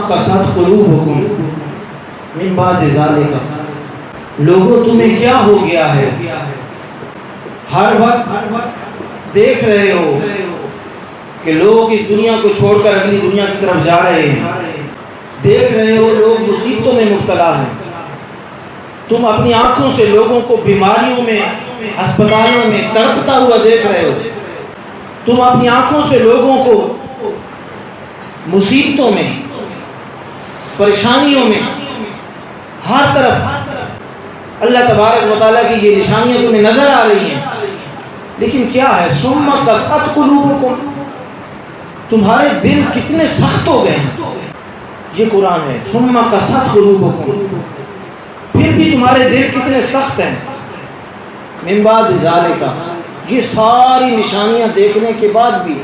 قسد قلوبکم من بعد ذالک، لوگوں تمہیں کیا ہو گیا ہے؟ ہر وقت دیکھ رہے ہو کہ لوگ اس دنیا کو چھوڑ کر اگلی دنیا کی طرف جا رہے ہیں، دیکھ رہے ہو لوگ مصیبتوں میں مبتلا ہیں، تم اپنی آنکھوں سے لوگوں کو بیماریوں میں ہسپتالوں میں تڑپتا ہوا دیکھ رہے ہو، تم اپنی آنکھوں سے لوگوں کو مصیبتوں میں پریشانیوں میں ہر طرف اللہ تبارک و تعالیٰ کی یہ نشانیاں تمہیں نظر آ رہی ہیں، لیکن کیا ہے؟ ثم قست قلوبکم، تمہارے دل کتنے سخت ہو گئے ہیں، یہ قرآن ہے۔ ثم قست قلوبکم، پھر بھی تمہارے دل کتنے سخت ہیں۔ من بعد ذالک، یہ ساری نشانیاں دیکھنے کے بعد بھی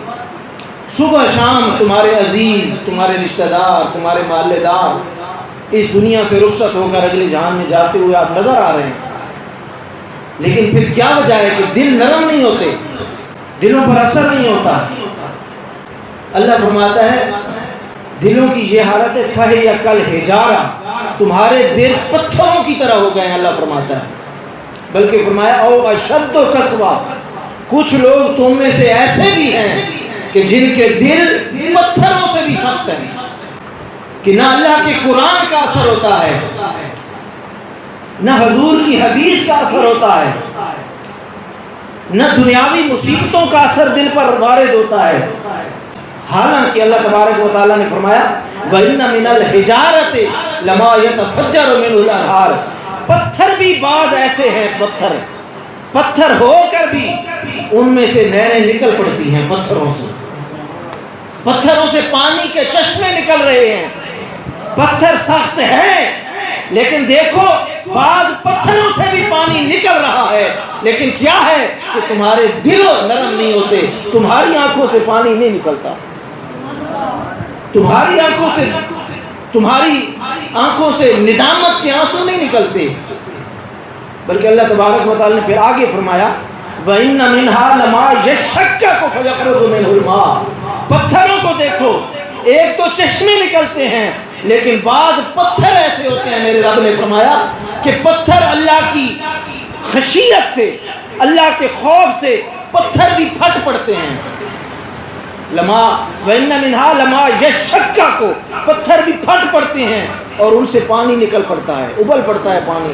صبح شام تمہارے عزیز، تمہارے رشتہ دار، تمہارے محلے دار اس دنیا سے رخصت ہو کر اگلے جہان میں جاتے ہوئے آپ نظر آ رہے ہیں، لیکن پھر کیا وجہ ہے کہ دل نرم نہیں ہوتے، دلوں پر اثر نہیں ہوتا؟ اللہ فرماتا ہے دلوں کی یہ حالت ہے فَهِيَ كَالْحِجَارَةِ، تمہارے دل پتھروں کی طرح ہو گئے ہیں، اللہ فرماتا ہے۔ بلکہ فرمایا او اشد قسوہ، کچھ لوگ تم میں سے ایسے بھی ہیں کہ جن کے دل پتھروں سے بھی سخت ہیں، کہ نہ اللہ کے قرآن کا اثر ہوتا ہے، نہ حضور کی حدیث کا اثر ہوتا ہے، نہ دنیاوی مصیبتوں کا اثر دل پر وارد ہوتا ہے۔ حالانکہ اللہ تبارک و تعالیٰ نے فرمایا وَإِنَّ مِنَ الْحِجَارَةِ لَمَا يَتَفَجَّرُ مِنْهُ الْأَنْهَارُ، پتھر بھی بعض ایسے ہیں، پتھر ہو کر بھی ان میں سے نہریں نکل پڑتی ہیں، پتھروں سے پانی کے چشمے نکل رہے ہیں۔ پتھر سخت ہے لیکن دیکھو بعض پتھروں سے بھی پانی نکل رہا ہے، لیکن کیا ہے کہ تمہارے دل نرم نہیں ہوتے، تمہاری آنکھوں سے پانی نہیں نکلتا، تمہاری آنکھوں سے ندامت کے آنسو نہیں نکلتے، بلکہ اللہ تبارک و تعالی نے پھر آگے فرمایا وَإِنَّ مِنْهَا لَمَا يَشَّقَّقُ فَيَخْرُجُ مِنْهُ الْمَاءُ، پتھروں کو دیکھو، ایک تو چشمے نکلتے ہیں لیکن بعض پتھر ایسے ہوتے ہیں، میرے رب نے فرمایا کہ پتھر اللہ کی خشیت سے، اللہ کے خوف سے پتھر بھی پھٹ پڑتے ہیں۔ وَإِنَّ مِنْهَا لَمَا يَشَّقَّقُ، پتھر بھی پھٹ پڑتے ہیں اور ان سے پانی نکل پڑتا ہے، ابل پڑتا ہے پانی،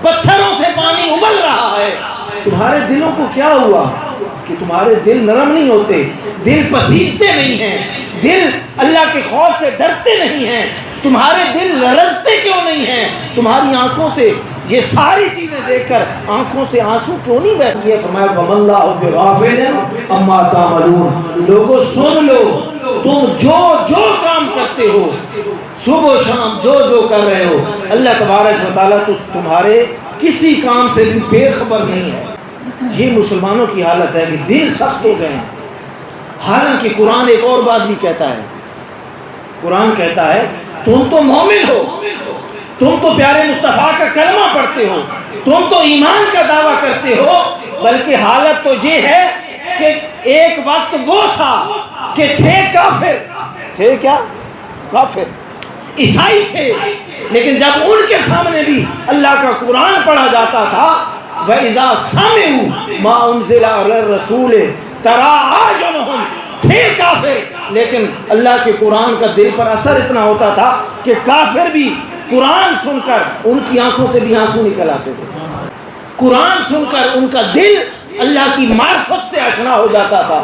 پتھروں سے پانی ابل رہا ہے۔ تمہارے دلوں کو کیا ہوا کہ تمہارے دل نرم نہیں ہوتے، دل پسیجتے نہیں ہیں، دل اللہ کے خوف سے ڈرتے نہیں ہیں، تمہارے دل لرزتے کیوں نہیں ہیں؟ تمہاری آنکھوں سے یہ ساری چیزیں دیکھ کر آنکھوں سے آنسو کیوں نہیں بہتے ہیں؟ فرمایا وَمَا اللَّهُ بِغَافِلٍ عَمَّا تَعْمَلُونَ، لوگوں سن لو، تم جو کام کرتے ہو، صبح و شام جو کر رہے ہو، اللہ تبارک و تعالیٰ تمہارے کسی کام سے بھی بے خبر نہیں ہے۔ یہ مسلمانوں کی حالت ہے کہ دل سخت ہو گئے ہیں۔ حالانکہ قرآن ایک اور بات بھی کہتا ہے، قرآن کہتا ہے تم تو مومن ہو، تم تو پیارے مصطفیٰ کا کلمہ پڑھتے ہو، تم تو ایمان کا دعویٰ کرتے ہو، بلکہ حالت تو یہ ہے کہ ایک وقت وہ تھا کہ تھے کافر، تھے کیا؟ کافر، عیسائی تھے، لیکن جب ان کے سامنے بھی اللہ کا قرآن پڑھا جاتا تھا وَإِذَا سَمِعُوا مَا أُنزِلَ عَلَى الرَّسُولِ تَرَىٰ أَعْيُنَهُمْ، تھے کافر لیکن اللہ کے قرآن کا دل پر اثر اتنا ہوتا تھا کہ کافر بھی قرآن سن کر ان کی آنکھوں سے بھی آنسو نکل آتے تھے، قرآن سن کر ان کا دل اللہ کی معرفت سے آشنا ہو جاتا تھا۔